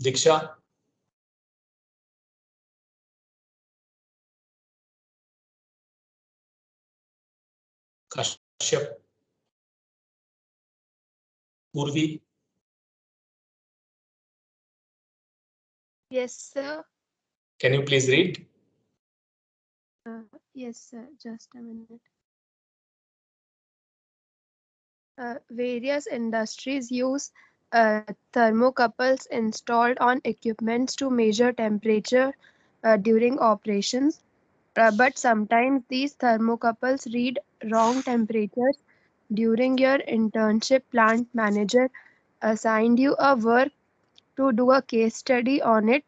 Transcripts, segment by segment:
Diksha? Kashyap? Purvi? Yes, sir. Can you please read? Yes, sir. Just a minute. Various industries use thermocouples installed on equipments to measure temperature during operations. But sometimes these thermocouples read wrong temperatures. During your internship, plant manager assigned you a work to do a case study on it.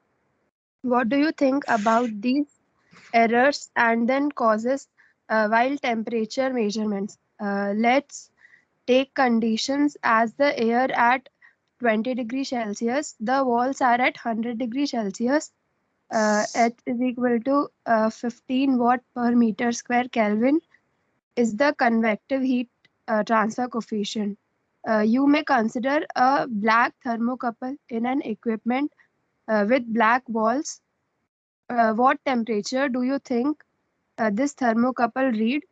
What do you think about these errors and then causes while temperature measurements? Let's take conditions as the air at 20 degrees Celsius, the walls are at 100 degrees Celsius, H is equal to 15 watt per meter square Kelvin is the convective heat transfer coefficient. You may consider a black thermocouple in an equipment with black walls. What temperature do you think this thermocouple read?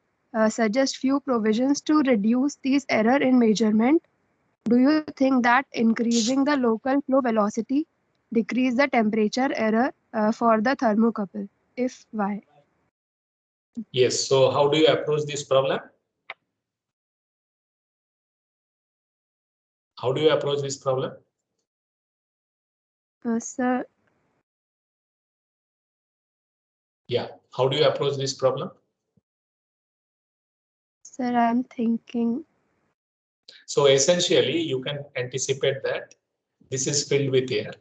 Suggest few provisions to reduce these error in measurement. Do you think that increasing the local flow velocity decrease the temperature error for the thermocouple? If why? Yes. So how do you approach this problem? How do you approach this problem? Sir, Yeah. How do you approach this problem? sir, I'm thinking. So essentially, you can anticipate that this is filled with air.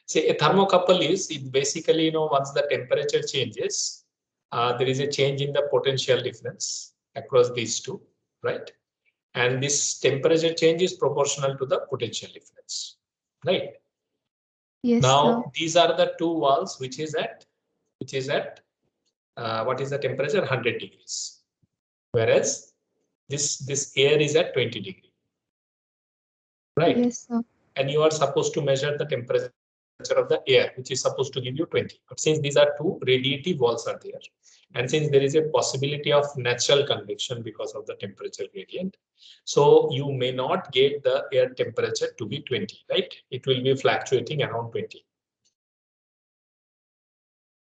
See, a thermocouple is it basically, once the temperature changes, there is a change in the potential difference across these two, right? And this temperature change is proportional to the potential difference, right? Yes, Now, sir. these are the two walls, which is at what is the temperature? 100 degrees. Whereas this air is at 20 degrees, right? Yes, sir. And you are supposed to measure the temperature of the air, which is supposed to give you 20. But since these are two radiative walls are there, and since there is a possibility of natural convection because of the temperature gradient, so you may not get the air temperature to be 20, right? It will be fluctuating around 20.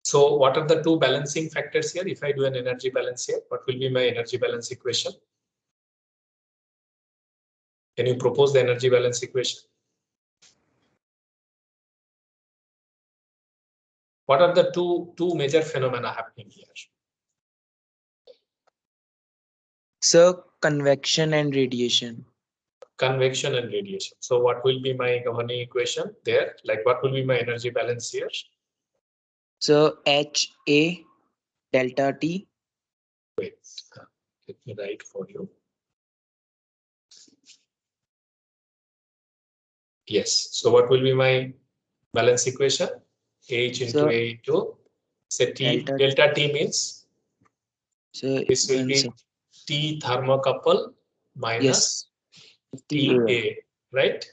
So what are the two balancing factors here? If I do an energy balance here, what will be my energy balance equation? Can you propose the energy balance equation? What are the two major phenomena happening here? Sir, convection and radiation. Convection and radiation. So what will be my governing equation there? Like what will be my energy balance here? So HA delta T. Wait, let me write for you. Yes. So what will be my balance equation? H into So A into, say T, delta T means so this will be T thermocouple minus TA, right?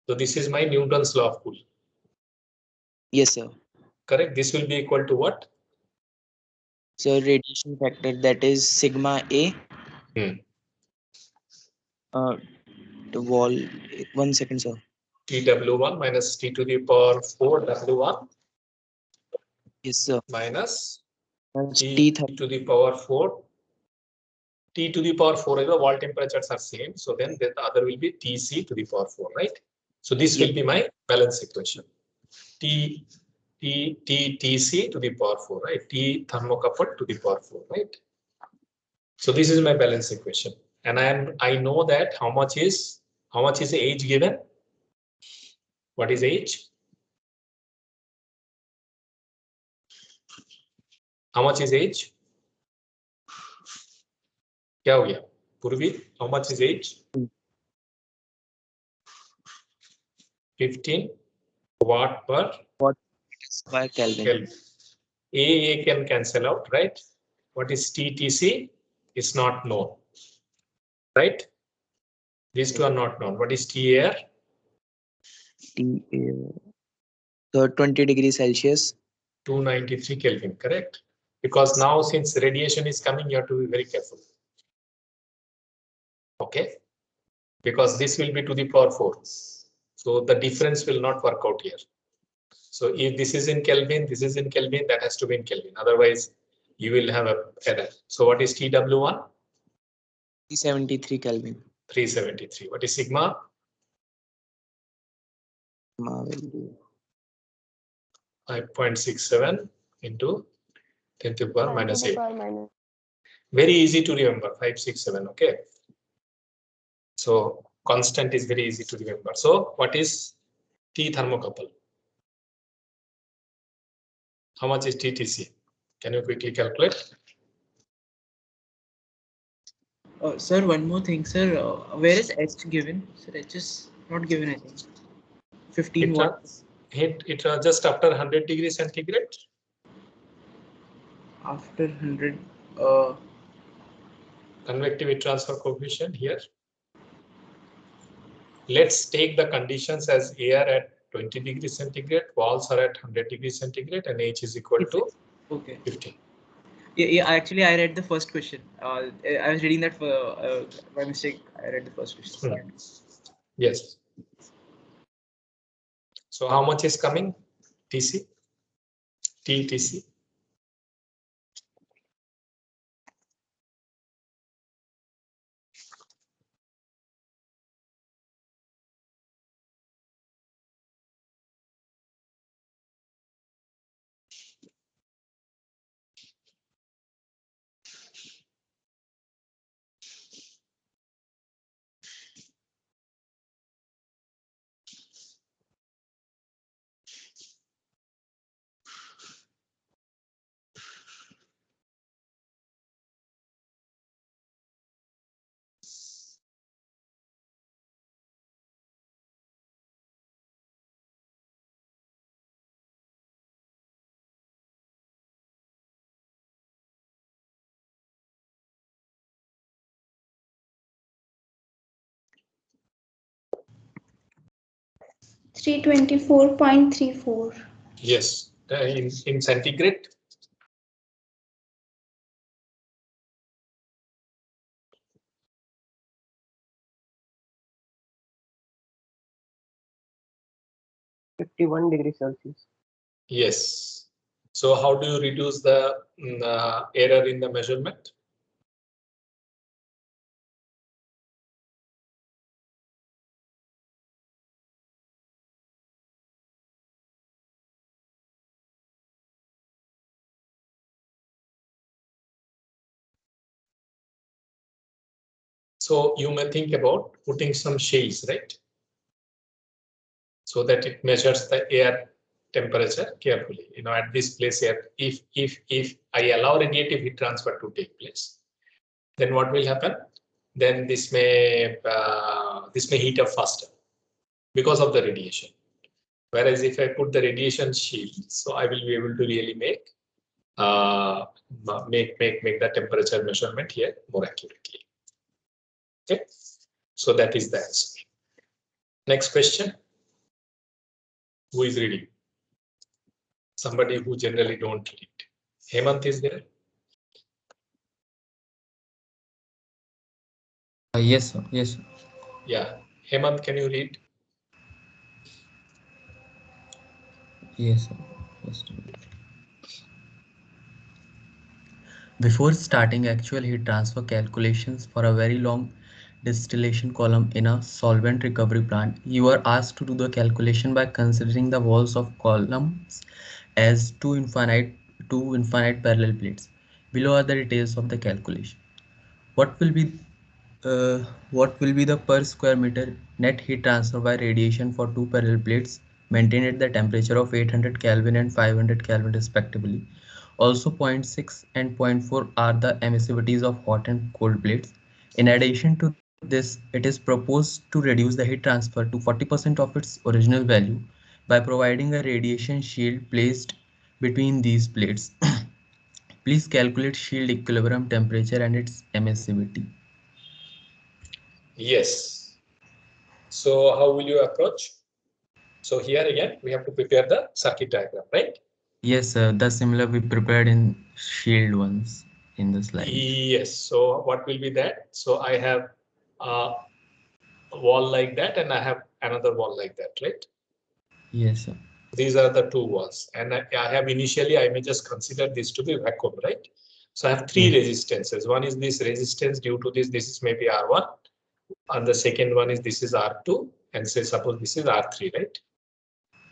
So this is my Newton's law of cooling. Yes, sir. Correct. This will be equal to what? So radiation factor, that is sigma A. The wall. 1 second, sir. TW1 minus T to the power 4 W1. Yes, sir. Minus T to the power 4. T to the power 4 is the wall temperatures are same. So then the other will be TC to the power 4, right? So this will be my balance equation. TC to the power 4, right? T thermocouple to the power 4, right? So this is my balance equation. And I know that how much is H given? What is H? How much is H? क्या हो गया? Purvi, how much is H? 15 watt per Kelvin. A can cancel out, right? What is TTC? Is not known, right? These two are not known. What is T air? T air. So 20 degrees Celsius. 293 Kelvin, correct? Because now since radiation is coming, you have to be very careful. Okay, because this will be to the power 4. So the difference will not work out here. So if this is in Kelvin, this is in Kelvin, that has to be in Kelvin. Otherwise, you will have a error. So what is TW1? 373 Kelvin. 373. What is sigma? Sigma will be 5.67 into 10 to the power minus 8. -8. Very easy to remember, 567, okay? So constant is very easy to remember. So what is T thermocouple? How much is TTC? Can you quickly calculate? Sir, one more thing, sir. Where is H given? Sir, H is not given, I think. 15 watts. It just after 100 degrees centigrade. After 100. Convective transfer coefficient here. Let's take the conditions as air at 20 degrees centigrade, walls are at 100 degrees centigrade, and H is equal to Okay. 15. Yeah, actually, I read the first question. I was reading that by mistake. I read the first question. Yes. So how much is coming? TC? TTC? $324.34. Yes. In centigrade? -51 degrees Celsius. Yes. So how do you reduce the error in the measurement? So you may think about putting some shades, right? So that it measures the air temperature carefully. You know, at this place here, if I allow radiative heat transfer to take place, then what will happen? Then this may heat up faster because of the radiation. Whereas if I put the radiation shield, so I will be able to really make the temperature measurement here more accurately. Okay, so that is the answer. Next question. Who is reading? Somebody who generally don't read. Hemant is there? Yes, sir. Yes, sir. Yeah. Hemant, can you read? Yes, sir. Yes, sir. Before starting actual heat transfer calculations for a very long distillation column in a solvent recovery plant, you are asked to do the calculation by considering the walls of columns as two infinite parallel plates. Below are the details of the calculation. What will be the per square meter net heat transfer by radiation for two parallel plates maintained at the temperature of 800 Kelvin and 500 Kelvin respectively? Also 0.6 and 0.4 are the emissivities of hot and cold plates. In addition to this, it is proposed to reduce the heat transfer to 40% of its original value by providing a radiation shield placed between these plates. Please calculate shield equilibrium temperature and its emissivity. Yes. So how will you approach? So here again, we have to prepare the circuit diagram, right? Yes, the similar we prepared in shield ones in the slide. Yes. So what will be that? So I have a wall like that, and I have another wall like that, right? Yes, sir. These are the two walls, and I have initially, I may just consider this to be vacuum, right? So I have three Yes. resistances. One is this resistance due to this is maybe R1, and the second one is this is R2, and say suppose this is R3, right?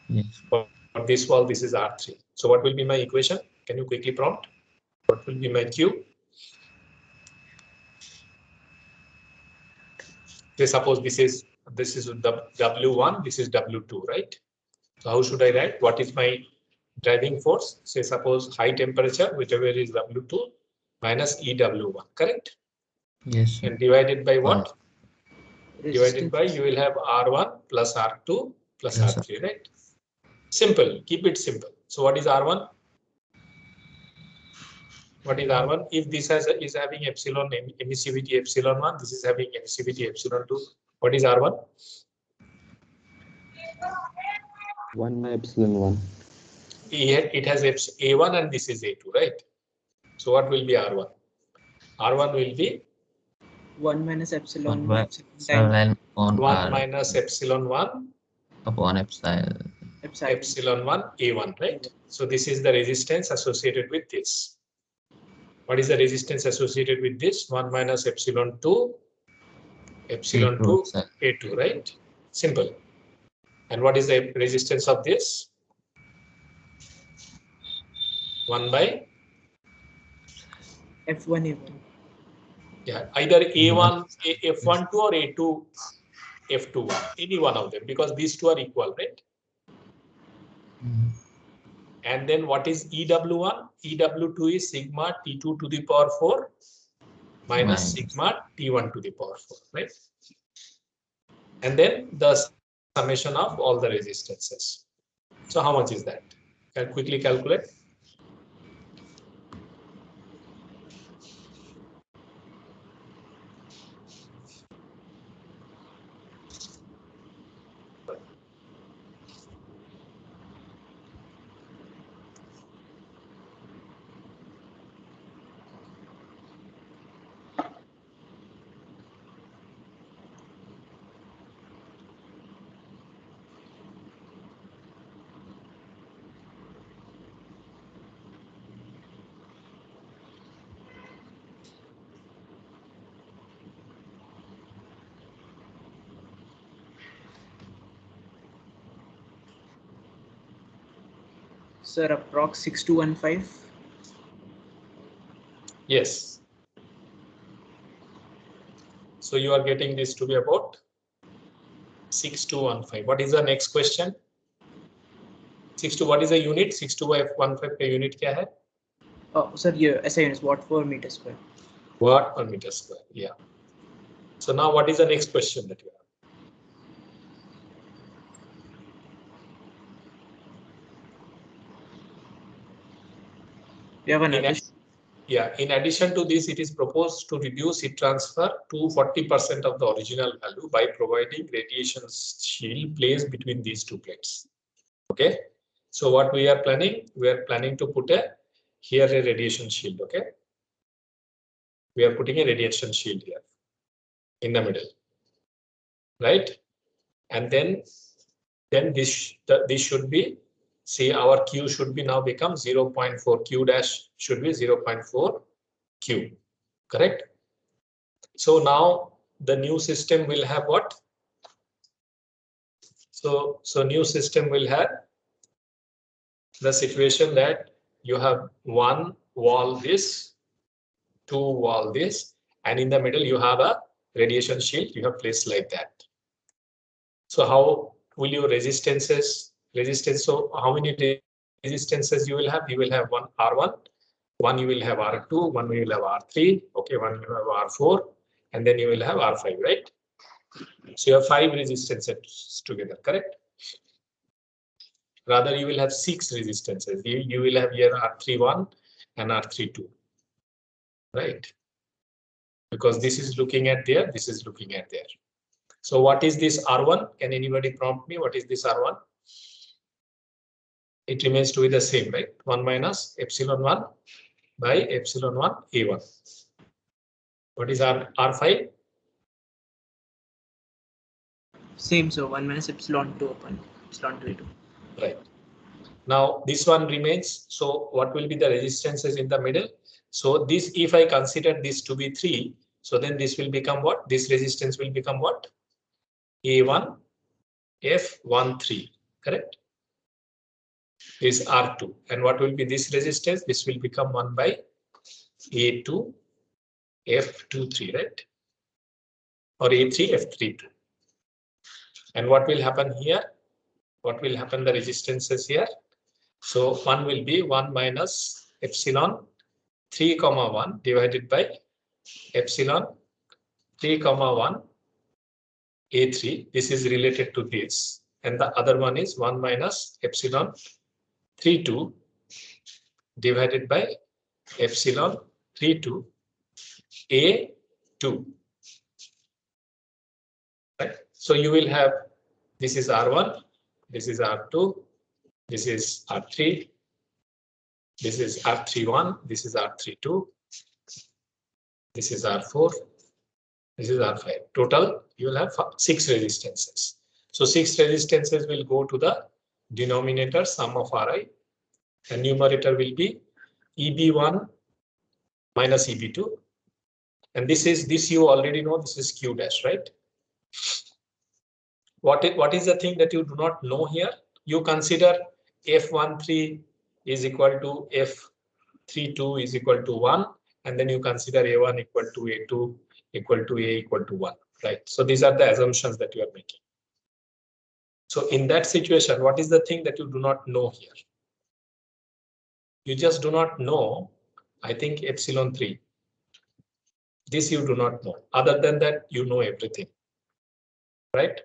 Yes. For this wall, this is R3. So what will be my equation? Can you quickly prompt? What will be my Q? Say suppose this is the W1, this is W2, right? So how should I write? What is my driving force? Say suppose high temperature, whichever is W2 minus EW1, correct? Yes, sir. And divided by what? Divided Resistance. by, you will have R1 plus R2 plus Yes, sir. R3, right? Simple, keep it simple. So what is R1? What is R1? If this is having epsilon emissivity epsilon 1, this is having emissivity epsilon 2. What is R1? 1 by epsilon 1. It has A1 and this is A2, right? So what will be R1? R1 will be 1 minus epsilon. 1 by Epsilon times epsilon on 1 R minus epsilon 1 upon epsilon. epsilon. 1 A1, right? So this is the resistance associated with this. What is the resistance associated with this? 1 minus epsilon 2 epsilon A2 2 epsilon. A2, right? Simple. And what is the resistance of this? 1 by F1 A1. yeah, either A1 F12 or A2 F21, any one of them, because these two are equal, right? Mhm. And then what is EW1? EW2 is sigma T2 to the power 4 minus Minus. sigma T1 to the power 4, right? And then the summation of all the resistances. So how much is that? Can quickly calculate. Sir, approx 6215. Yes. So you are getting this to be about 6215. What is the next question? 62, what is the unit? 6215 का unit क्या है? Oh, sir, yeah, SI units, watt per meter square. Watt per meter square. Yeah. So now what is the next question that you have? We have another. In addition to this, it is proposed to reduce heat transfer to 40% of the original value by providing radiation shield placed between these two plates. Okay. So what we are planning to put here a radiation shield. Okay. We are putting a radiation shield here in the middle, right? And then this should be, see, our Q should be now become 0.4, Q dash should be 0.4 Q, correct? So now the new system will have what? So new system will have the situation that you have one wall this, two wall this, and in the middle you have a radiation shield you have placed like that. So how will your resistance? So how many resistances you will have? You will have one R1, one you will have R2, one you will have R3, okay, one you will have R4, and then you will have R5, right? So you have 5 resistances together, correct? Rather, you will have 6 resistances. You will have here R31 and R32, right? Because this is looking at there, this is looking at there. So what is this R1? Can anybody prompt me? What is this R1? it remains to be the same, right? 1 minus epsilon 1 by epsilon 1 A1. What is R5? Same, so 1 minus epsilon 2 upon epsilon 2 A2. Right. Now this one remains. So what will be the resistances in the middle? So this, if I consider this to be 3, so then this will become what? This resistance will become what? A1 F13, correct? Is R2. And what will be this resistance? This will become 1 by A2 F23, right? Or A3 F32. And what will happen here? What will happen the resistances here? So 1 will be 1 minus epsilon 3 comma 1 divided by epsilon 3 comma 1 A3. This is related to this. And the other one is 1 minus epsilon 32 divided by epsilon 32 A2. Right? So you will have, this is R1, this is R2, this is R3, this is R31, this is R32, this is R4, this is R5. Total, you will have 6 resistances. So 6 resistances will go to the denominator, sum of Ri, and numerator will be EB1 minus EB2. And this you already know, this is Q dash, right? What is the thing that you do not know here? You consider F13 is equal to F32 is equal to 1, and then you consider A1 equal to A2 equal to A equal to 1, right? So these are the assumptions that you are making. So in that situation, what is the thing that you do not know here? You just do not know, I think, epsilon 3. This you do not know. Other than that, you know everything, right?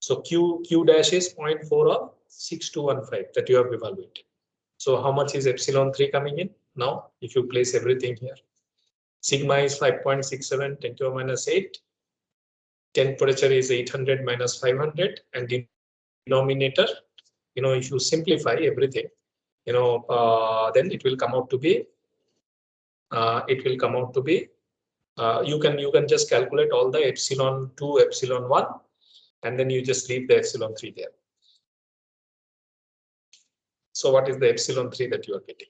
So Q dash is 0.4 of 6215 that you have evaluated. So how much is epsilon 3 coming in? Now, if you place everything here, sigma is 5.67, 10 to the minus 8. Temperature is 800 minus 500, and denominator, if you simplify everything, then it will come out to be, you can just calculate all the epsilon 2, epsilon 1, and then you just leave the epsilon 3 there. So what is the epsilon 3 that you are getting?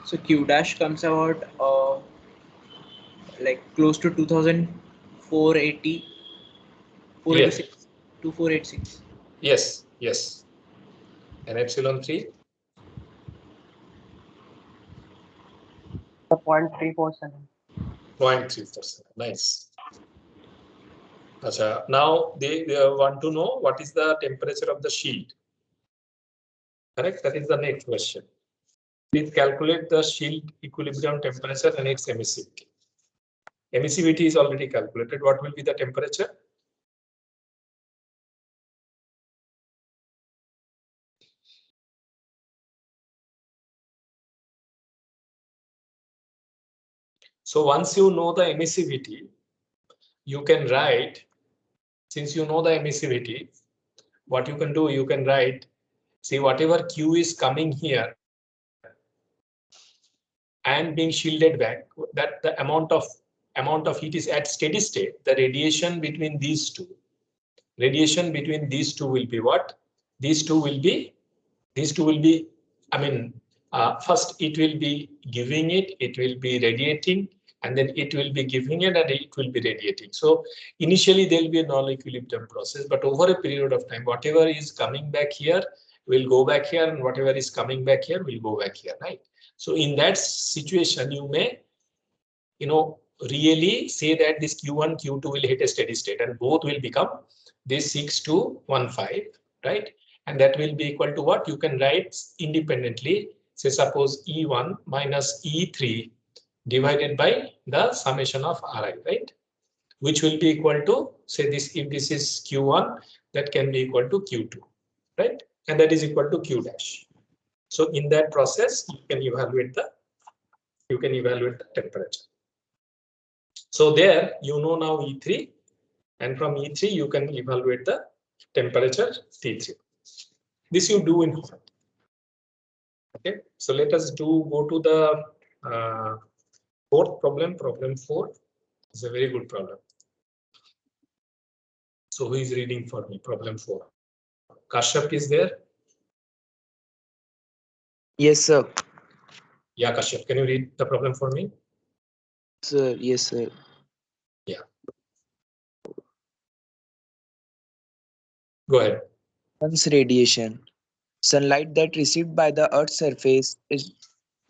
So Q dash comes out like close to 2480, 486, 2486. Yes, yes. And epsilon 3? 0.347. 0.3%. Nice. Achha, now they want to know what is the temperature of the shield. Correct? That is the next question. Please calculate the shield equilibrium temperature and its emissivity. Emissivity is already calculated. What will be the temperature? So once you know the emissivity, you can write, since you know the emissivity, what you can do, you can write, see whatever Q is coming here and being shielded back, that the amount of heat is at steady state. The radiation between these two will be what? These two will be, first it will be giving it will be radiating, and then it will be giving it and it will be radiating. So initially there will be a non-equilibrium process, but over a period of time, whatever is coming back here will go back here, and whatever is coming back here will go back here, right? So in that situation, you may, really say that this Q1, Q2 will hit a steady state, and both will become this 6215, right? And that will be equal to what? You can write independently. Say suppose E1 minus E3 divided by the summation of Ri, right? Which will be equal to, say this, if this is Q1, that can be equal to Q2, right? And that is equal to Q dash. So in that process, you can evaluate the temperature. So there, now E3, and from E3 you can evaluate the temperature T3. This you do in hot. Okay, so let us go to the fourth problem. Problem 4 is a very good problem. So who is reading for me? Problem 4. Kashyap is there? Yes, sir. Yeah, Kashyap, can you read the problem for me? Sir, yes, sir. Yeah. Go ahead. Sun's radiation. Sunlight that received by the Earth's surface is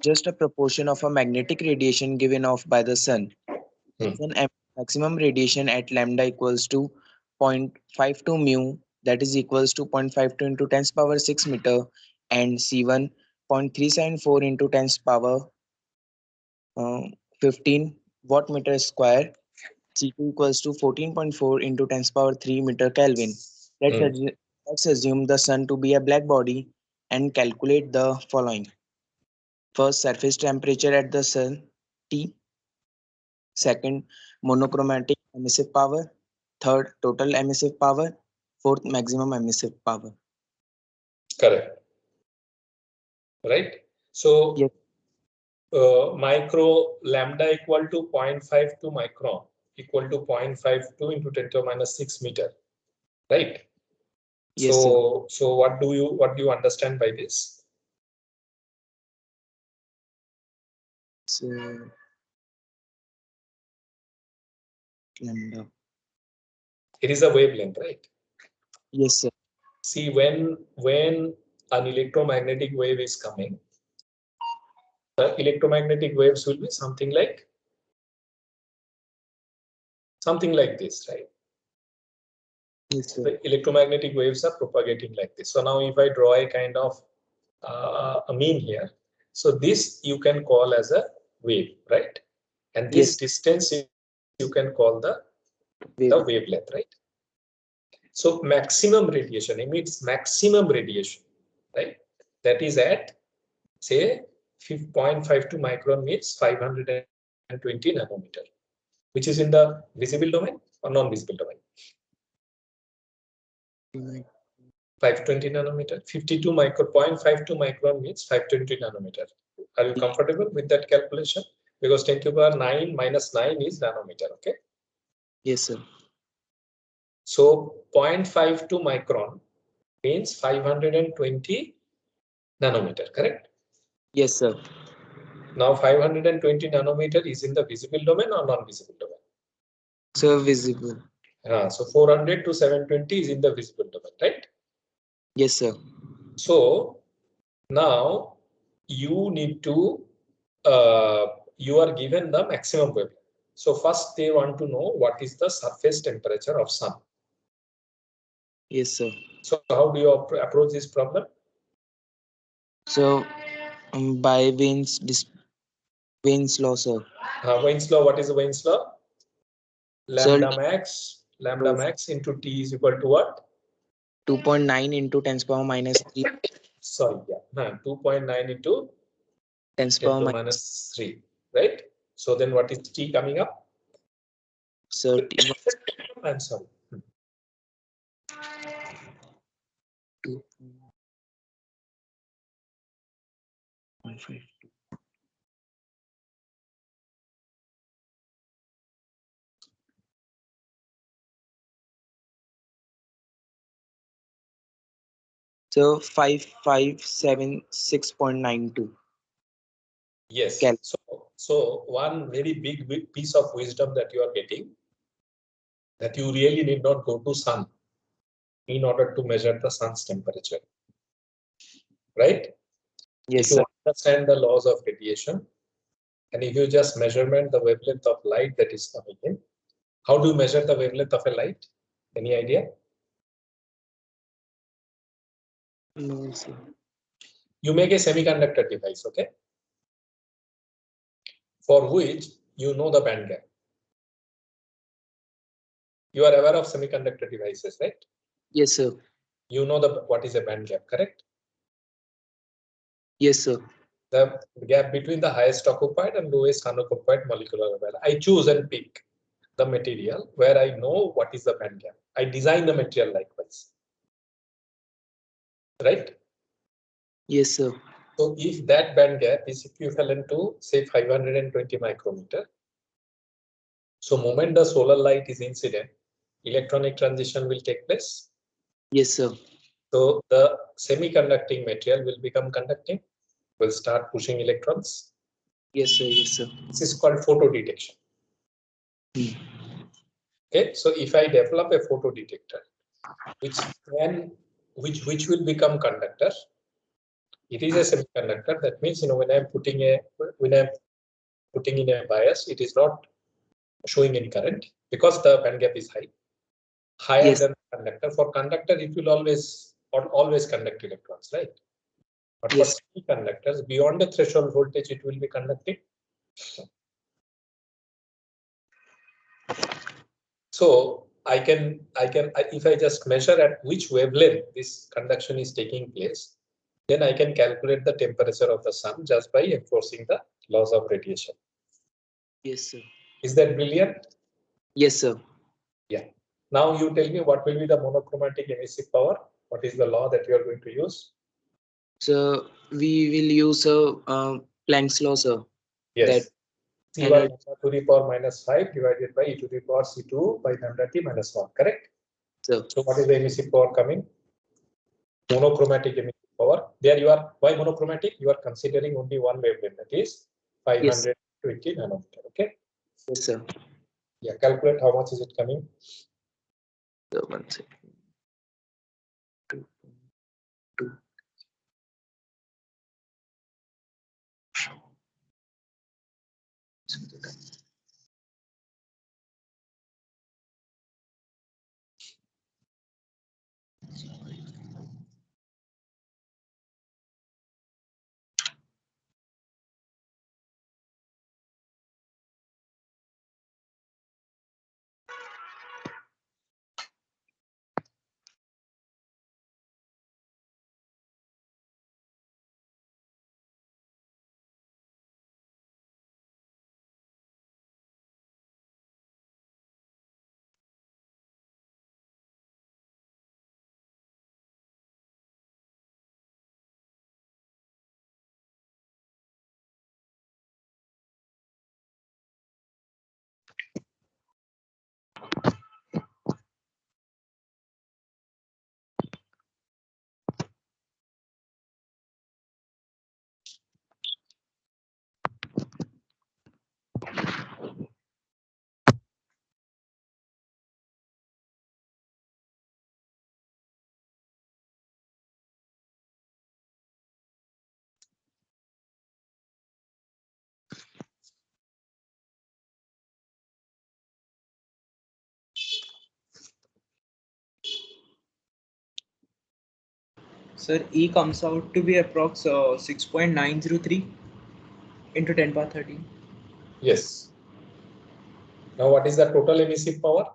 just a proportion of a magnetic radiation given off by the sun. Sun maximum radiation at lambda equals to 0.52 mu, that is equals to 0.52 into 10 power 6 meter, and C1 0.374 into 10 power 15 watt meter square. C2 equals to 14.4 into 10 power 3 meter Kelvin. Let's assume the sun to be a black body and calculate the following. First, surface temperature at the sun, T. Second, monochromatic emissive power. Third, total emissive power. Fourth, maximum emissive power. Correct. Right. So Yes. Micro lambda equal to 0.52 micron equal to 0.52 into 10 to the minus 6 meter. Right. Yes, so what do you understand by this? So lambda. It is a wavelength, right? Yes, sir. See, when an electromagnetic wave is coming, the electromagnetic waves will be something like this, right? Yes, sir. The electromagnetic waves are propagating like this. So now if I draw a kind of a mean here, so this you can call as a wave, right? And this distance you can call the wavelength, right? So maximum radiation emits maximum radiation, right? That is at, say, 0.52 micron means 520 nanometer, which is in the visible domain or non-visible domain. 520 nanometer, 52 micro, 0.52 micron means 520 nanometer. Are you comfortable with that calculation? Because 10 to the power 9 minus 9 is nanometer, okay? Yes, sir. So 0.52 micron means 520 nanometer, correct? Yes, sir. Now 520 nanometer is in the visible domain or non-visible domain? So visible. So 400 to 720 is in the visible domain, right? Yes, sir. So now you need to, you are given the maximum wavelength. So first they want to know what is the surface temperature of sun. Yes, sir. So how do you approach this problem? So by Wien's law, sir. Wien's law, what is the Wien's law? Lambda Sir, max into T is equal to what? 2.9 into 10 power minus 3. Sorry, yeah, 2.9 into 10 10 power to minus 3, right? So then what is T coming up? So I'm sorry. 2.5. So 5576.92. Yes. Cal. So one very big piece of wisdom that you are getting, that you really need not go to sun in order to measure the sun's temperature. right? Yes, If you sir. understand the laws of radiation, and if you just measurement the wavelength of light that is coming in, how do you measure the wavelength of a light? Any idea? No, sir. You make a semiconductor device, okay, for which you know the band gap. You are aware of semiconductor devices, right? Yes, sir. You know what is a band gap, correct? Yes, sir. The gap between the highest occupied and lowest unoccupied molecular level. I choose and pick the material where I know what is the band gap. I design the material likewise, right? Yes, sir. So if that band gap is equivalent to say 520 micrometer, so moment the solar light is incident, electronic transition will take place. Yes, sir. So the semiconducting material will become conducting, will start pushing electrons. Yes, sir. Yes, sir. This is called photo detection. Hmm. Okay, so if I develop a photo detector, which will become conductor, it is a semiconductor. That means when I'm putting in a bias, it is not showing any current because the band gap is higher Yes. than the conductor. For conductor, it will always conduct electrons, right? But for Yes. semiconductors, beyond the threshold voltage, it will be conducting. So if I just measure at which wavelength this conduction is taking place, then I can calculate the temperature of the sun just by enforcing the laws of radiation. Yes, sir. Is that brilliant? Yes, sir. Yeah. Now you tell me what will be the monochromatic emissive power? What is the law that you are going to use? So we will use Planck's law, sir. Yes. That C1 to the power minus 5 divided by e to the power C2 by lambda t minus 1, correct? sir. So what is the emissive power coming? Monochromatic emissive power. There you are. Why monochromatic? You are considering only one wavelength, that is 520 nanometer. Okay. Yes, sir. Yeah. Calculate how much is it coming. So 1 second. 2.2. Sir, E comes out to be approx 6.903 into 10 power 13. Yes. Now what is the total emissive power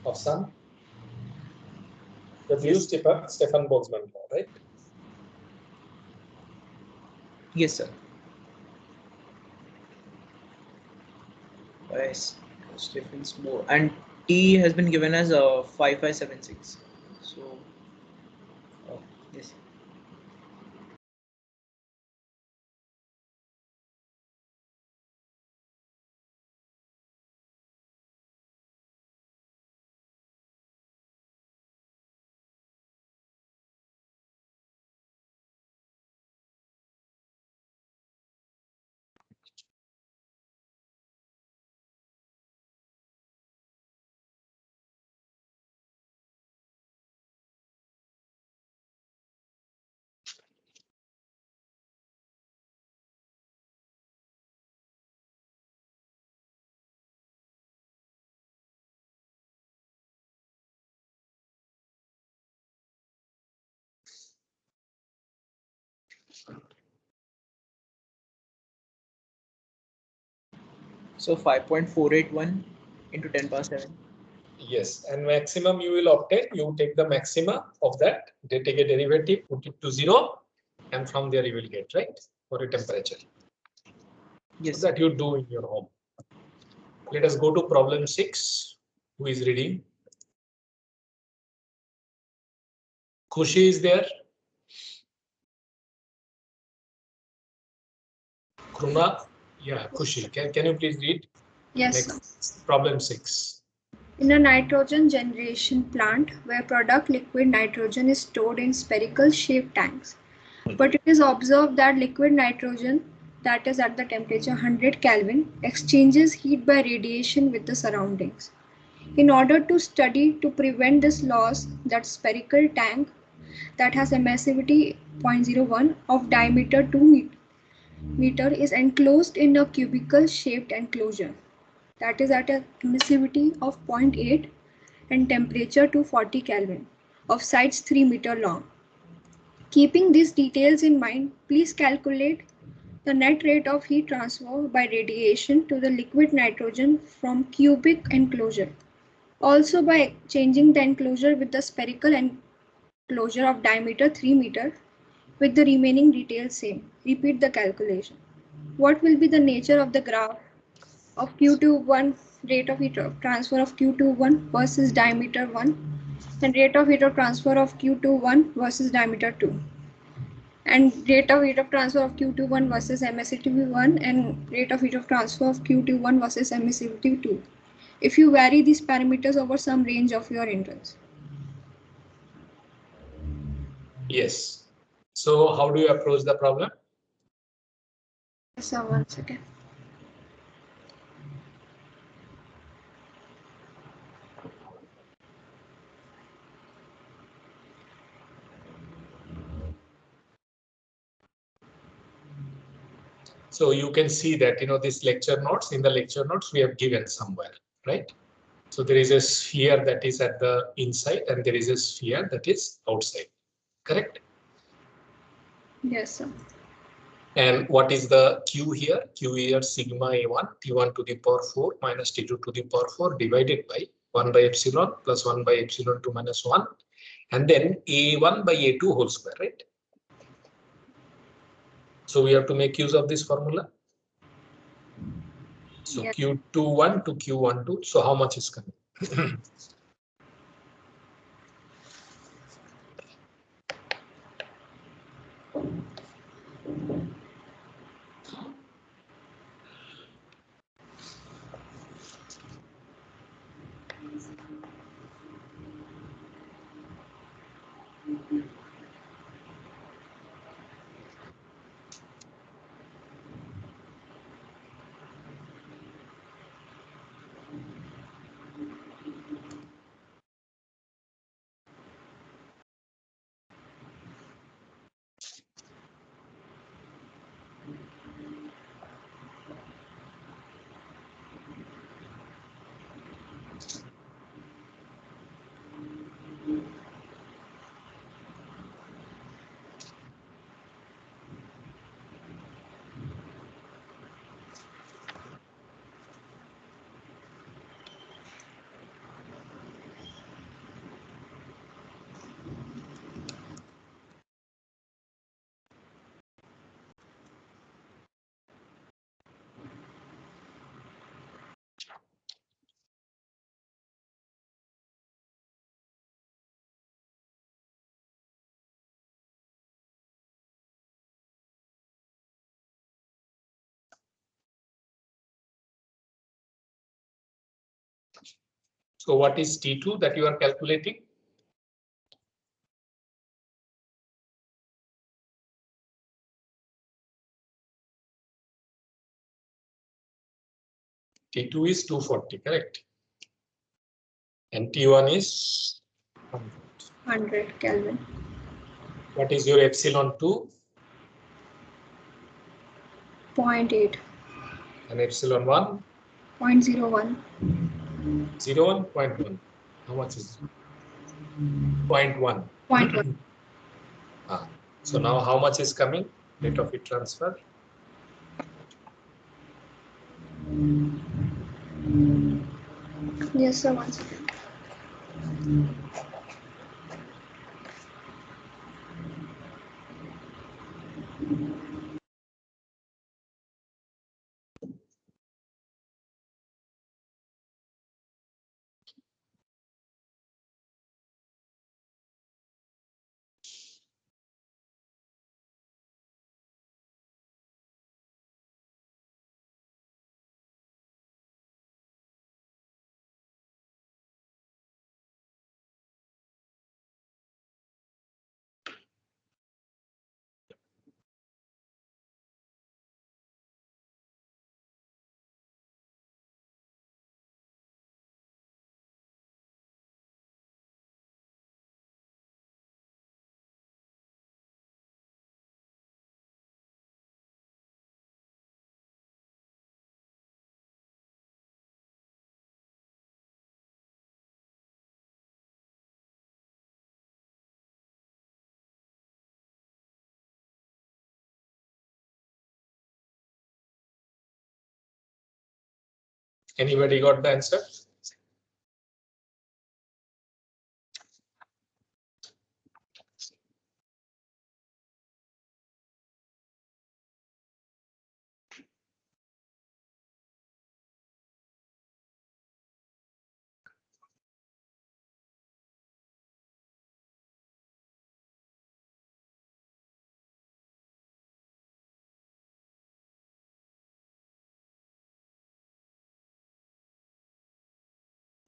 of sun? You have used Stefan Boltzmann law, right? Yes, sir. Yes, Stefan's more. And T has been given as 5576. So, yes. So 5.481 into 10 power 7. Yes, and maximum you will obtain, you take the maxima of that, they take a derivative, put it to 0, and from there you will get, right, for a temperature. Yes. So that you do in your home. Let us go to problem 6. Who is reading? Khushi is there? Kruna? Yeah, Khushi. Can you please read? Yes, sir. Next, problem 6. In a nitrogen generation plant where product liquid nitrogen is stored in spherical shaped tanks, but it is observed that liquid nitrogen, that is at the temperature 100 Kelvin, exchanges heat by radiation with the surroundings. In order to study to prevent this loss, that spherical tank that has emissivity 0.01 of diameter 2 meter is enclosed in a cubicle shaped enclosure that is at a emissivity of 0.8 and temperature 240 Kelvin of sides 3 meter long. Keeping these details in mind, please calculate the net rate of heat transfer by radiation to the liquid nitrogen from cubic enclosure. Also by changing the enclosure with the spherical enclosure of diameter 3 meter with the remaining details same. Repeat the calculation. What will be the nature of the graph of Q21 rate of heat transfer of Q21 versus diameter 1 and rate of heat of transfer of Q21 versus diameter 2 and rate of heat of transfer of Q21 versus emissivity 1 and rate of heat of transfer of Q21 versus emissivity 2 if you vary these parameters over some range of your interest. Yes. So how do you approach the problem? So 1 second. So you can see that, this lecture notes, in the lecture notes we have given somewhere, right? So there is a sphere that is at the inside and there is a sphere that is outside, correct? Yes, sir. And what is the Q here? Q here sigma A1 T1 to the power 4 minus T2 to the power 4 divided by 1 by epsilon plus 1 by epsilon 2 minus 1 and then A1 by A2 whole square, right? So we have to make use of this formula. So Yes. Q21 to Q12. So how much is coming? So what is T2 that you are calculating? T2 is 240, correct? And T1 is 100 Kelvin. What is your epsilon 2? 0.8. And epsilon 1? 0.01. 0.1. How much is 0.1? 0.1. So now how much is coming? Rate of heat transfer. Yes, sir. One second. Anybody got the answer?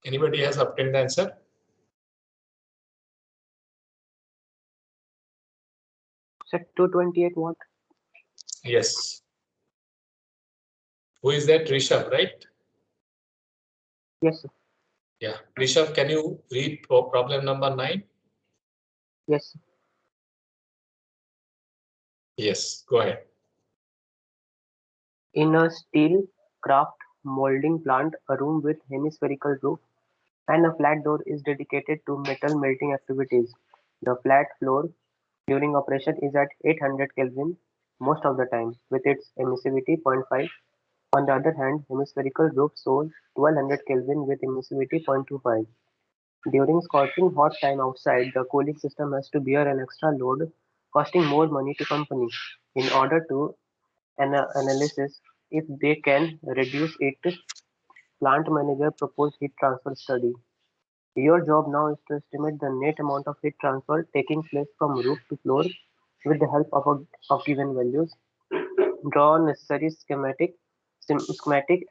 Anybody has obtained the answer? Sir, 228 watt. Yes. Who is that? Rishabh, right? Yes, sir. Yeah. Rishabh, can you read problem number 9? Yes, sir. Yes, go ahead. In a steel craft molding plant, a room with hemispherical roof and a flat door is dedicated to metal melting activities. The flat floor during operation is at 800 Kelvin most of the time, with its emissivity 0.5. On the other hand, hemispherical roof shows 1200 Kelvin with emissivity 0.25. During scorching hot time outside, the cooling system has to bear an extra load, costing more money to company. In order to analysis if they can reduce it, plant manager proposed heat transfer study. Your job now is to estimate the net amount of heat transfer taking place from roof to floor with the help of given values. Draw necessary schematic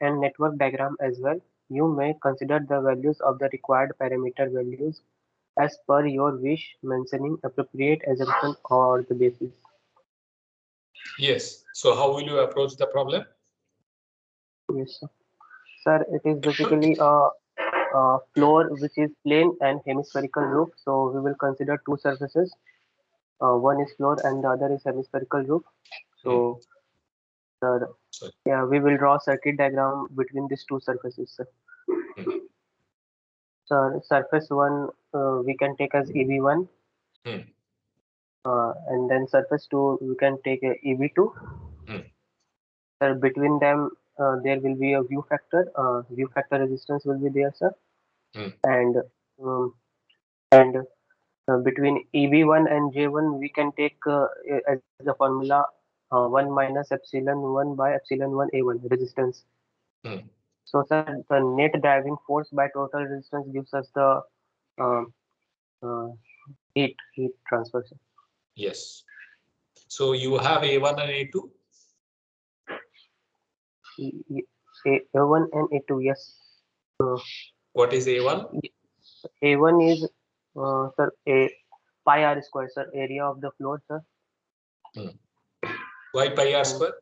and network diagram as well. You may consider the values of the required parameter values as per your wish, mentioning appropriate assumption or the basis. Yes. So how will you approach the problem? Yes, sir. Sir, it is basically a floor which is plain and hemispherical roof. So we will consider two surfaces. One is floor and the other is hemispherical roof. So, sir, Sorry. yeah, we will draw circuit diagram between these two surfaces, sir. So surface one we can take as EB1, Hmm. and then surface two we can take EB2. Sir, between them there will be a view factor. View factor resistance will be there, sir. And um, and between EB1 and J1 we can take as a formula 1 minus epsilon 1 by epsilon 1 A1 resistance. So sir, the net driving force by total resistance gives us the um, uh, heat transfer, sir. Yes. So you have A1 and A2? A1 and A2, yes. What is A1? A1 is sir pi r square, sir, area of the floor, sir. Why pi r square?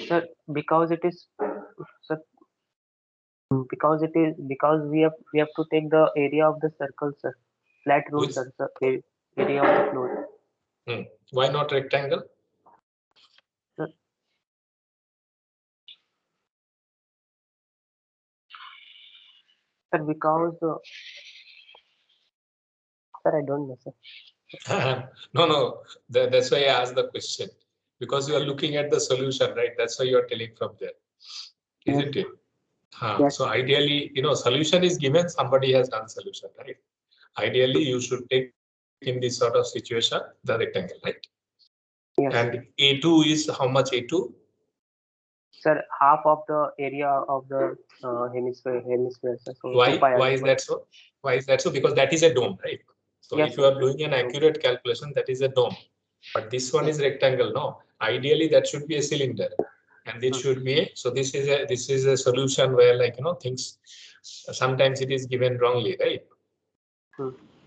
Sir, because it is, sir, because we have to take the area of the circle, sir. Flat room, sir, area of the floor. Why not rectangle? Sir, because sir, I don't know, sir. No. That's why I asked the question. Because you are looking at the solution, right? That's why you are telling from there. Isn't it? Yes. So ideally, solution is given, somebody has done solution, right? Ideally, you should take in this sort of situation the rectangle, right? Yes. And A2 is how much A2? Sir, half of the area of the hemisphere. Sir. So Why? 2 pi Why is that so? Why is that so? Because that is a dome, right? So Yes, if you are doing an accurate calculation, that is a dome. But this one is rectangle. No, ideally that should be a cylinder, and it should be a. So this is a solution where, like, things sometimes it is given wrongly, right?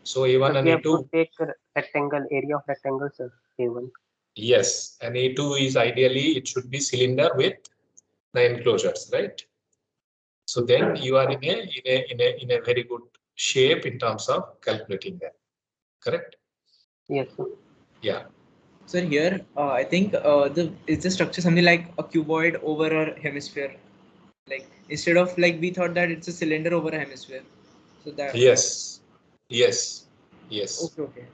So A1 So and we have to A2. take rectangle, area of rectangle, sir. A1. Yes, and A2 is ideally it should be cylinder with the enclosures, right? So then you are in a very good shape in terms of calculating that. Correct? Yes, sir. Yeah. So here, I think is the structure something like a cuboid over a hemisphere? Like instead of like we thought that it's a cylinder over a hemisphere. So that. Yes. Okay.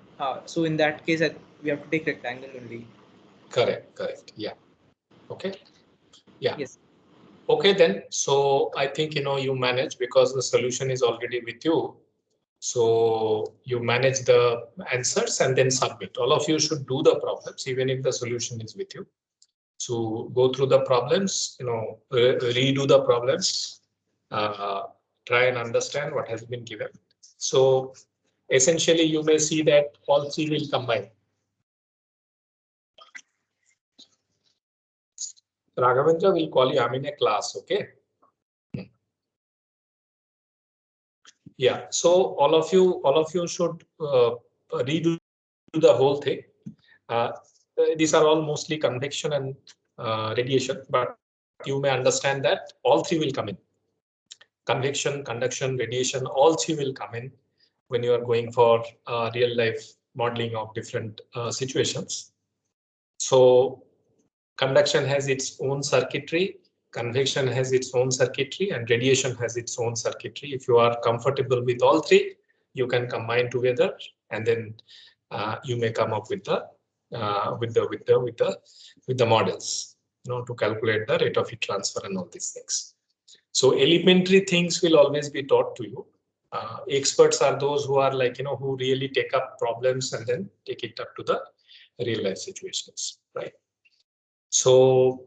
So in that case, we have to take rectangle only. Correct. Yeah. Okay. Yeah. Yes. Okay then. So I think you manage because the solution is already with you. So you manage the answers and then submit. All of you should do the problems, even if the solution is with you. So go through the problems, redo the problems, try and understand what has been given. So essentially, you may see that all three will combine. Raghavendra will call you. I'm in a class, okay? Yeah. So all of you should redo the whole thing. These are all mostly convection and radiation, but you may understand that all three will come in. Convection, conduction, radiation, all three will come in when you are going for real life modeling of different situations. So conduction has its own circuitry, convection has its own circuitry, and radiation has its own circuitry. If you are comfortable with all three, you can combine together, and then you may come up with the models, to calculate the rate of heat transfer and all these things. So elementary things will always be taught to you. Experts are those who are like, who really take up problems and then take it up to the real life situations, right? So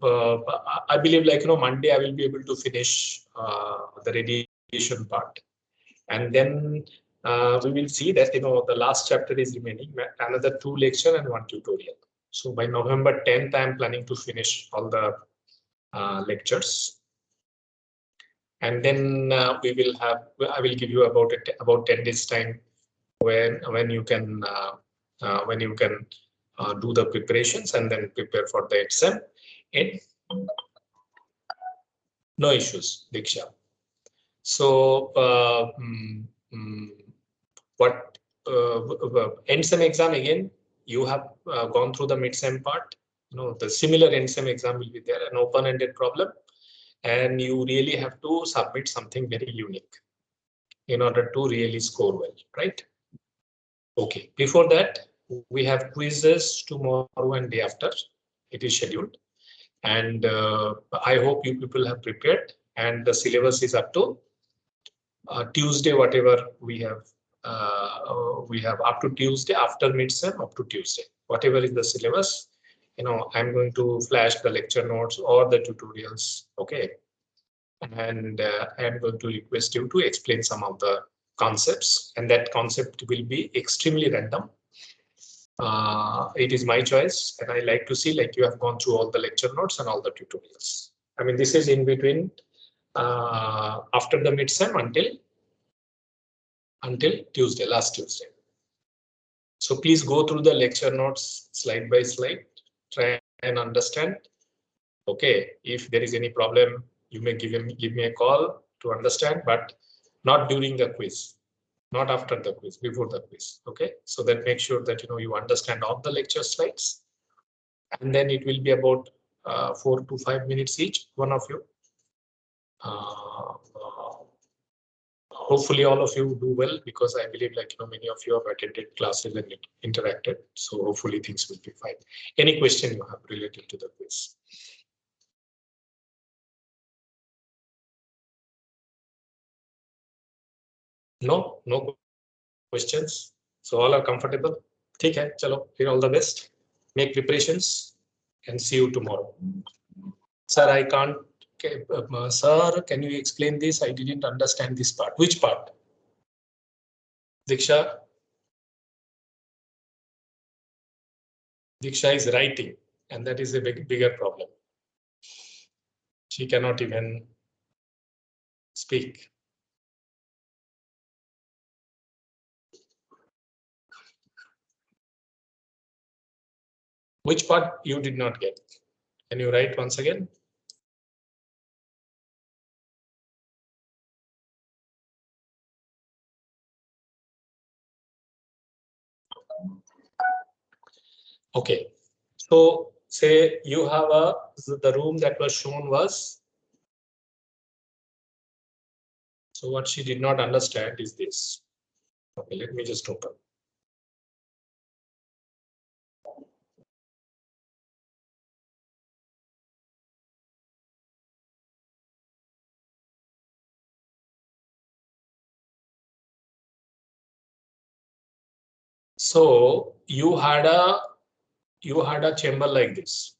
I believe, like, Monday I will be able to finish the radiation part, and then we will see that the last chapter is remaining, another 2 lecture and 1 tutorial. So by November 10th, I am planning to finish all the lectures, and then we will have. I will give you about 10 days time when you can do the preparations and then prepare for the exam. No issues, Diksha. So what end-sem exam again? You have gone through the mid-sem part. The similar end-sem exam will be there, an open-ended problem, and you really have to submit something very unique in order to really score well, right? Okay. Before that, we have quizzes tomorrow and day after. It is scheduled, and I hope you people have prepared. And the syllabus is up to Tuesday, whatever we have up to Tuesday, after mid-sem up to Tuesday, whatever is the syllabus. I'm going to flash the lecture notes or the tutorials, okay? And I'm going to request you to explain some of the concepts, and that concept will be extremely random. It is my choice, and I like to see like you have gone through all the lecture notes and all the tutorials. I mean, this is in between after the mid-sem until Tuesday, last Tuesday. So please go through the lecture notes slide by slide, try and understand. Okay, if there is any problem, you may give me a call to understand, but not during the quiz, not after the quiz, before the quiz. Okay, so then make sure that you understand all the lecture slides, and then it will be about 4 to 5 minutes each, one of you. hopefully all of you do well, because I believe many of you have attended classes and interacted. So hopefully things will be fine. Any question you have related to the quiz? No questions. So all are comfortable. ठीक है, चलो फिर all the best. Make preparations and see you tomorrow. Sir, I can't. Sir, can you explain this? I didn't understand this part. Which part? Diksha is writing, and that is a bigger problem. She cannot even speak. Which part you did not get? Can you write once again? Okay, so say you have the room that was shown was. So what she did not understand is this. Okay, let me just open. So you had a chamber like this.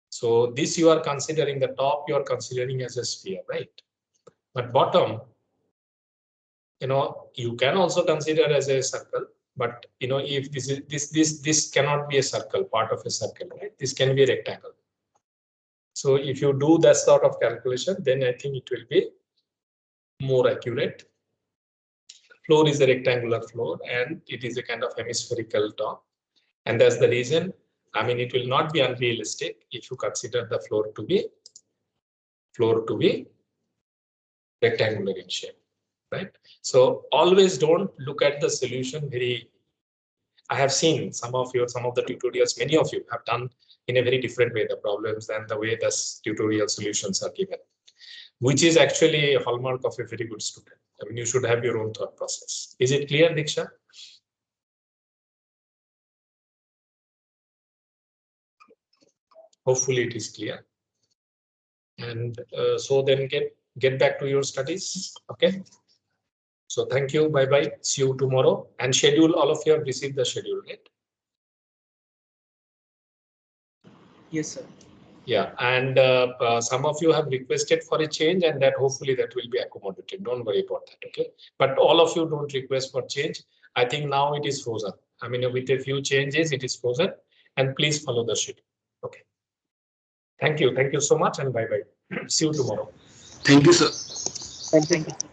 So this you are considering, the top you are considering as a sphere, right? But bottom, you can also consider as a circle. But if this cannot be a circle, part of a circle, right? This can be a rectangle. So if you do that sort of calculation, then I think it will be more accurate. Floor is a rectangular floor, and it is a kind of hemispherical top. And that's the reason, it will not be unrealistic if you consider the floor to be rectangular in shape, right? So always don't look at the solution I have seen some of the tutorials, many of you have done in a very different way the problems than the way the tutorial solutions are given, which is actually a hallmark of a very good student. You should have your own thought process. Is it clear, Diksha? Hopefully it is clear. And so then get back to your studies. Okay. So thank you. Bye bye. See you tomorrow. And schedule, all of you have received the schedule, right? Yes, sir. Yeah, and some of you have requested for a change, and that hopefully that will be accommodated. Don't worry about that, okay? But all of you don't request for change. I think now it is frozen. With a few changes, it is frozen, and please follow the schedule. Okay. Thank you so much, and bye bye. See you tomorrow. Thank you, sir. Thank you.